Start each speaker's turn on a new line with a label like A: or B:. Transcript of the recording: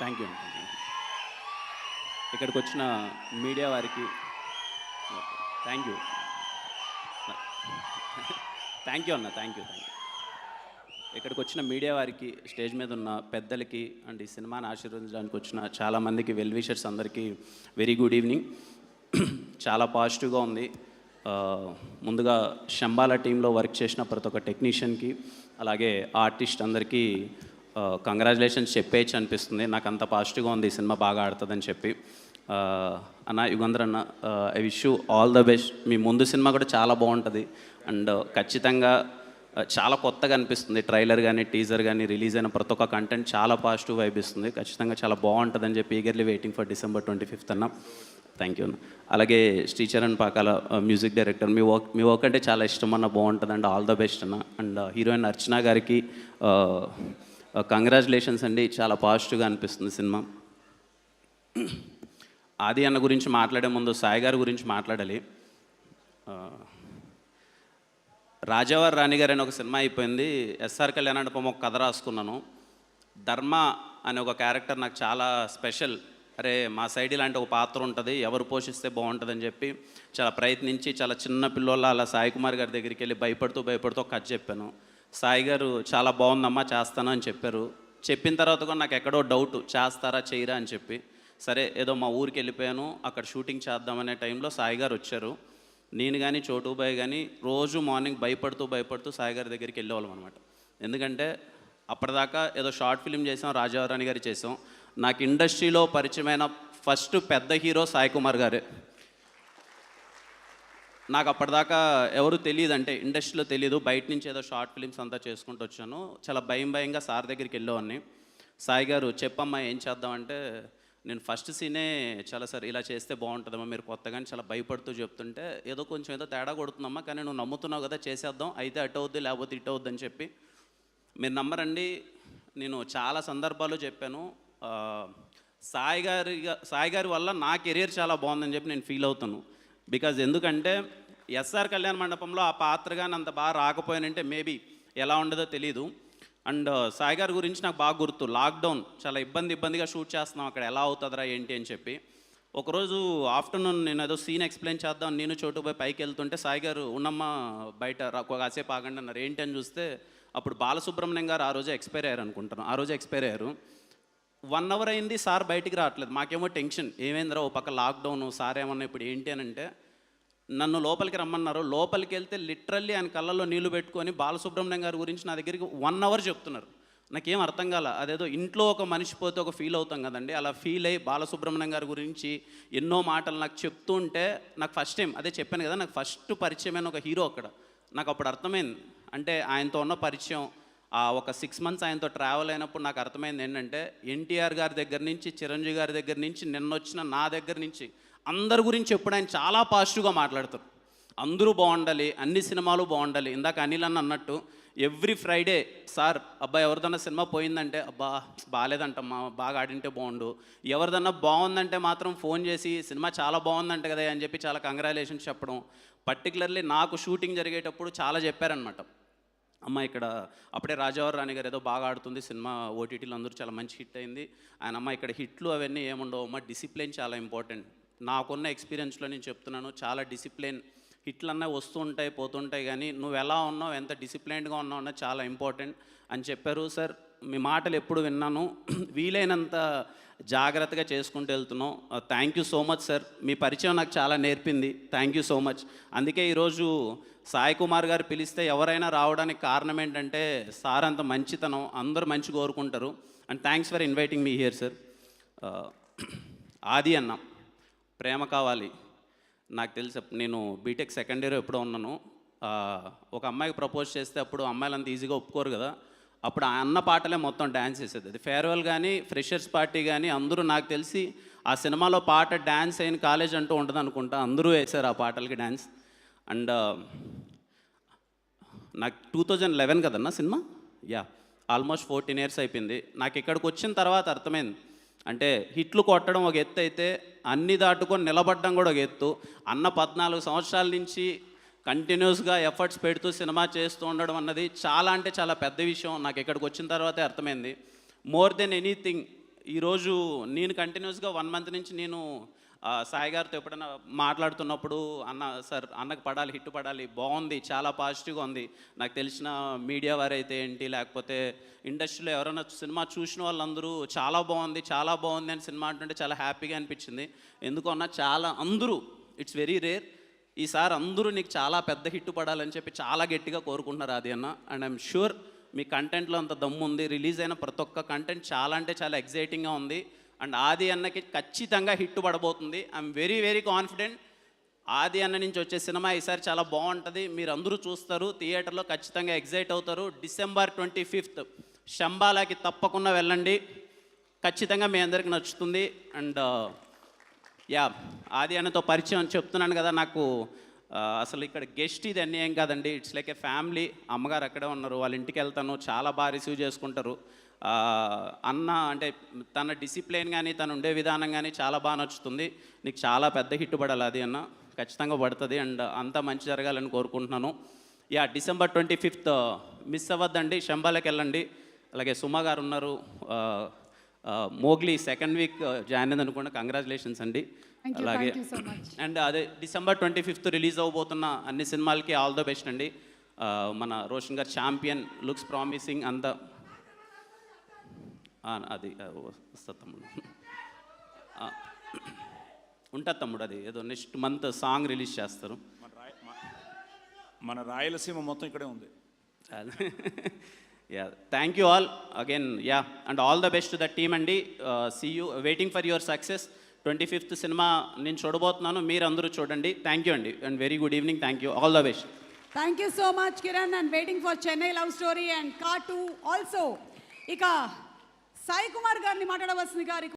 A: Thank you. ఇక్కడికి వచ్చిన media వారికి థ్యాంక్ యూ. థ్యాంక్ యూ అన్న, థ్యాంక్ యూ. ఇక్కడికి వచ్చిన మీడియా వారికి, స్టేజ్ మీద ఉన్న పెద్దలకి అండ్ ఈ సినిమాని ఆశీర్వదించడానికి వచ్చిన చాలామందికి, వెల్ విషర్స్ అందరికీ వెరీ గుడ్ ఈవినింగ్. చాలా పాజిటివ్గా ఉంది. ముందుగా శంబాల టీంలో వర్క్ చేసిన ప్రతి ఒక్క టెక్నీషియన్కి, అలాగే ఆర్టిస్ట్ అందరికీ కంగ్రాచులేషన్స్ చెప్పేయచ్చు అనిపిస్తుంది. నాకు అంత పాజిటివ్గా ఉంది ఈ సినిమా బాగా ఆడుతుందని చెప్పి. అన్న యుగంధర్ అన్న, I wish you all the best. మీ ముందు సినిమా కూడా చాలా బాగుంటుంది అండ్ ఖచ్చితంగా చాలా కొత్తగా అనిపిస్తుంది. ట్రైలర్ కానీ టీజర్ కానీ రిలీజ్ అయిన ప్రతి ఒక్క కంటెంట్ చాలా పాజిటివ్ వైబ్ ఇస్తుంది. ఖచ్చితంగా చాలా బాగుంటుందని చెప్పి eagerly waiting for December 25th అన్న. థ్యాంక్ యూ అన్న. అలాగే శ్రీచరణ్ పాకాల మ్యూజిక్ డైరెక్టర్, మీ వర్క్ అంటే చాలా ఇష్టం అన్న, బాగుంటుంది అండ్ ఆల్ ద బెస్ట్ అన్న. అండ్ హీరోయిన్ అర్చన గారికి కంగ్రాచులేషన్స్ అండి. చాలా పాజిటివ్గా అనిపిస్తుంది సినిమా. ఆది అన్న గురించి మాట్లాడే ముందు సాయి గారి గురించి మాట్లాడాలి. రాజావారి రాణి గారు అని ఒక సినిమా అయిపోయింది. ఎస్ఆర్ కళ్యాణ్ మండపం ఒక కథ రాసుకున్నాను. ధర్మ అనే ఒక క్యారెక్టర్ నాకు చాలా స్పెషల్. అరే మా సైడ్ ఇలాంటి ఒక పాత్ర ఉంటుంది, ఎవరు పోషిస్తే బాగుంటుందని చెప్పి చాలా ప్రయత్నించి, చాలా చిన్న పిల్లోళ్ళ అలా సాయి కుమార్ గారి దగ్గరికి వెళ్ళి భయపడుతూ ఒక కథ చెప్పాను. సాయి గారు చాలా బాగుందమ్మా చేస్తాను అని చెప్పారు. చెప్పిన తర్వాత కూడా నాకు ఎక్కడో డౌట్, చేస్తారా చేయరా అని చెప్పి, సరే ఏదో మా ఊరికి వెళ్ళిపోయాను. అక్కడ షూటింగ్ చేద్దామనే టైంలో సాయి గారు వచ్చారు. నేను కానీ చోటుబాయ్ కానీ రోజు మార్నింగ్ భయపడుతూ సాయి గారి దగ్గరికి వెళ్ళేవాళ్ళం అనమాట. ఎందుకంటే అప్పటిదాకా ఏదో షార్ట్ ఫిల్మ్ చేసాం, రాజారాణి గారు చేసాం. నాకు ఇండస్ట్రీలో పరిచయమైన ఫస్ట్ పెద్ద హీరో సాయి కుమార్ గారే. నాకు అప్పటిదాకా ఎవరు తెలియదు, అంటే ఇండస్ట్రీలో తెలియదు. బయట నుంచి ఏదో షార్ట్ ఫిల్మ్స్ అంతా చేసుకుంటూ వచ్చాను. చాలా భయంగా సార్ దగ్గరికి వెళ్ళేవాడిని. సాయి గారు చెప్పమ్మా ఏం చేద్దామంటే, నేను ఫస్ట్ సీనే చాలా సార్ ఇలా చేస్తే బాగుంటుందమ్మా, మీరు కొత్తగానే చాలా భయపడుతూ చెప్తుంటే ఏదో తేడా కొడుతుందమ్మా, కానీ నువ్వు నమ్ముతున్నావు కదా చేసేద్దాం, అయితే అటు అవుద్ది లేకపోతే ఇటు అవుద్ది అని చెప్పి. మీరు నమ్మరండి, నేను చాలా సందర్భాల్లో చెప్పాను. సాయి గారి వల్ల నా కెరీర్ చాలా బాగుందని చెప్పి నేను ఫీల్ అవుతాను. బికాజ్ ఎందుకంటే ఎస్ఆర్ కళ్యాణ మండపంలో ఆ పాత్ర కానీ అంత బాగా రాకపోయానంటే మేబీ ఎలా ఉండదో తెలీదు. అండ్ సాయి గారి గురించి నాకు బాగా గుర్తు, లాక్డౌన్ చాలా ఇబ్బందిగా షూట్ చేస్తున్నాం అక్కడ, ఎలా అవుతుందిరా ఏంటి అని చెప్పి. ఒకరోజు ఆఫ్టర్నూన్ నేను ఏదో సీన్ ఎక్స్ప్లెయిన్ చేద్దాం, నేను చోటుపోయి పైకి వెళ్తుంటే సాయి గారు ఉన్నమ్మ బయట కాసేపు ఆగండి అన్నారు. ఏంటి అని చూస్తే అప్పుడు బాలసుబ్రహ్మణ్యం గారు ఆ రోజు ఎక్స్పైర్ అయ్యారు అనుకుంటాను. ఆ రోజు ఎక్స్పైర్ అయ్యారు. 1 hour అయింది, సార్ బయటికి రావట్లేదు. మాకేమో టెన్షన్, ఏమైందిరా ఓ పక్క లాక్డౌన్, సార్ ఏమన్నా ఇప్పుడు ఏంటి అని అంటే నన్ను లోపలికి రమ్మన్నారు. లోపలికి వెళ్తే లిటరల్లీ ఆయన కళ్ళల్లో నీళ్లు పెట్టుకొని బాలసుబ్రహ్మణ్యం గారి గురించి నా దగ్గరికి 1 hour చెప్తున్నారు. నాకేం అర్థం కాల. అదేదో ఇంట్లో ఒక మనిషి పోతే ఒక ఫీల్ అవుతాం కదండి, అలా ఫీల్ అయ్యి బాలసుబ్రహ్మణ్యం గారి గురించి ఎన్నో మాటలు నాకు చెప్తూ ఉంటే, నాకు ఫస్ట్ టైం అదే చెప్పాను కదా, నాకు ఫస్ట్ పరిచయమైన ఒక హీరో అక్కడ. నాకు అప్పుడు అర్థమైంది, అంటే ఆయనతో ఉన్న పరిచయం, ఒక 6 months ఆయనతో ట్రావెల్ అయినప్పుడు నాకు అర్థమైంది ఏంటంటే, ఎన్టీఆర్ గారి దగ్గర నుంచి, చిరంజీవి గారి దగ్గర నుంచి, నిన్నొచ్చిన నా దగ్గర నుంచి అందరి గురించి ఎప్పుడు ఆయన చాలా పాజిటివ్గా మాట్లాడతారు. అందరూ బాగుండాలి, అన్ని సినిమాలు బాగుండాలి. ఇందాక అనిల్ అన్న అన్నట్టు ఎవ్రీ ఫ్రైడే సార్ అబ్బాయి ఎవరిదన్నా సినిమా పోయిందంటే, అబ్బా బాగాలేదంటమ్మా, బాగా ఆడింటే బాగుండు, ఎవరిదన్నా బాగుందంటే మాత్రం ఫోన్ చేసి సినిమా చాలా బాగుందంట కదా అని చెప్పి చాలా కంగ్రాచులేషన్స్ చెప్పడం. పర్టికులర్లీ నాకు షూటింగ్ జరిగేటప్పుడు చాలా చెప్పారనమాట. అమ్మ ఇక్కడ అప్పుడే రాజావారి రాణి గారు ఏదో బాగా ఆడుతుంది సినిమా, ఓటీటీలో అందరూ చాలా మంచి హిట్ అయింది. ఆయన అమ్మ ఇక్కడ హిట్లు అవన్నీ ఏముండవు అమ్మ, డిసిప్లిన్ చాలా ఇంపార్టెంట్. నాకున్న ఎక్స్పీరియన్స్లో నేను చెప్తున్నాను, చాలా డిసిప్లిన్, హిట్లు అన్నవి వస్తూ ఉంటాయి పోతుంటాయి, కానీ నువ్వు ఎలా ఉన్నావు, ఎంత డిసిప్లైన్డ్గా ఉన్నావు అన్నది చాలా ఇంపార్టెంట్ అని చెప్పారు. సార్ మీ మాటలు ఎప్పుడు విన్నాను, వీలైనంత జాగ్రత్తగా చేసుకుంటూ వెళ్తున్నాం. Thank you so much sir, మీ పరిచయం నాకు చాలా నేర్పింది. Thank you so much. అందుకే ఈరోజు సాయి కుమార్ గారు పిలిస్తే ఎవరైనా రావడానికి కారణం ఏంటంటే సార్ అంత మంచితనం, అందరూ మంచి కోరుకుంటారు. And thanks for inviting me here sir. ఆది అన్న, ప్రేమ కావాలి. నాకు తెలుసు, నేను బీటెక్ సెకండ్ ఇయర్ ఎప్పుడో ఉన్నాను. ఒక అమ్మాయికి ప్రపోజ్ చేస్తే అప్పుడు అమ్మాయిలు అంత ఈజీగా ఒప్పుకోరు కదా, అప్పుడు ఆ అన్న పాటలే మొత్తం డ్యాన్స్ వేసేది. అది ఫేర్వెల్ కానీ ఫ్రెషర్స్ పార్టీ కానీ అందరూ, నాకు తెలిసి ఆ సినిమాలో పాట డ్యాన్స్ అయిన కాలేజ్ అంటూ ఉంటుంది అనుకుంటా, అందరూ వేశారు ఆ పాటలకి డ్యాన్స్. అండ్ నాకు 2011 కదన్నా సినిమా, ఆల్మోస్ట్ 14 years అయిపోయింది. నాకు ఇక్కడికి వచ్చిన తర్వాత అర్థమైంది, అంటే హిట్లు కొట్టడం ఒక ఎత్తు అయితే అన్ని దాటుకొని నిలబడడం కూడా ఒక ఎత్తు. అన్న 14 సంవత్సరాల నుంచి కంటిన్యూస్గా ఎఫర్ట్స్ పెడుతూ సినిమా చేస్తూ ఉండడం అన్నది చాలా అంటే చాలా పెద్ద విషయం. నాకు ఇక్కడికి వచ్చిన తర్వాతే అర్థమైంది. మోర్ దెన్ ఎనీథింగ్ ఈరోజు నేను కంటిన్యూస్గా 1 మంత్ నుంచి నేను సాయి గారితో ఎప్పుడైనా మాట్లాడుతున్నప్పుడు అన్న సార్ అన్నకు పడాలి, హిట్ పడాలి, బాగుంది, చాలా పాజిటివ్గా ఉంది. నాకు తెలిసిన మీడియా వారైతే ఏంటి, లేకపోతే ఇండస్ట్రీలో ఎవరైనా సినిమా చూసిన వాళ్ళందరూ చాలా బాగుంది అని సినిమా అంటుంటే చాలా హ్యాపీగా అనిపించింది. ఎందుకన్నా చాలా అందరూ, ఇట్స్ వెరీ రేర్, ఈసారి అందరూ నీకు చాలా పెద్ద హిట్ పడాలని చెప్పి చాలా గట్టిగా కోరుకుంటున్నారు అది అన్న. అండ్ ఐఎమ్ షూర్ మీ కంటెంట్లో అంత దమ్ము ఉంది. రిలీజ్ అయిన ప్రతి ఒక్క కంటెంట్ చాలా అంటే చాలా ఎగ్జైటింగ్గా ఉంది. అండ్ ఆది అన్నకి ఖచ్చితంగా హిట్ పడబోతుంది. I'm very very confident. Aadi అన్న నుంచి వచ్చే సినిమా ఈసారి చాలా బాగుంటుంది. మీరు అందరూ చూస్తారు, థియేటర్లో ఖచ్చితంగా ఎగ్జైట్ అవుతారు. December 25th శంబాలాకి తప్పకుండా వెళ్ళండి, ఖచ్చితంగా మీ అందరికి నచ్చుతుంది. అండ్ యా, ఆది అన్నతో పరిచయం చెప్తున్నాను కదా, నాకు అసలు ఇక్కడ గెస్ట్ ఇది అన్నీ ఏం కాదండి, ఇట్స్ లైక్ ఏ ఫ్యామిలీ. అమ్మగారు అక్కడే ఉన్నారు, వాళ్ళ ఇంటికి వెళ్తాను, చాలా బాగా రిసీవ్ చేసుకుంటారు. అన్న అంటే తన డిసిప్లిన్ కానీ తను ఉండే విధానం కానీ చాలా బాగా నచ్చుతుంది. నీకు చాలా పెద్ద హిట్ పడాలి అది అన్న, ఖచ్చితంగా పడుతుంది. అండ్ అంతా మంచి జరగాలని కోరుకుంటున్నాను. యా, December 25th మిస్ అవ్వద్దండి, శంబాలకి వెళ్ళండి. అలాగే సుమ గారు ఉన్నారు, మోగ్లీ 2nd week జాయిన్ అయింది అనుకోండి, కంగ్రాచులేషన్స్ అండి. అలాగే అండ్ అదే December 25th రిలీజ్ అవ్వబోతున్న అన్ని సినిమాలకి ఆల్ ద బెస్ట్ అండి. మన రోషన్ గారు ఛాంపియన్ లుక్స్ ప్రామిసింగ్ అంతా అది వస్తుంది తమ్ముడు, ఉంటుంది తమ్ముడు, అది ఏదో నెక్స్ట్ మంత్ సాంగ్ రిలీజ్ చేస్తారు.
B: మన రాయలసీమ మొత్తం ఇక్కడే ఉంది.
A: Yeah, thank you all again. Yeah, and all the best to the team అండి. See you, waiting for your success. 25th cinema నేను చూడబోతున్నాను, మీరు అందరూ చూడండి. థ్యాంక్ యూ అండి, and very good evening. Thank you, all the best.
C: Thank you so much Kiran, and waiting for Chennai love story and Car 2 also. ఇక సాయి కుమార్ గారిని మాట్లాడవలసింది గారి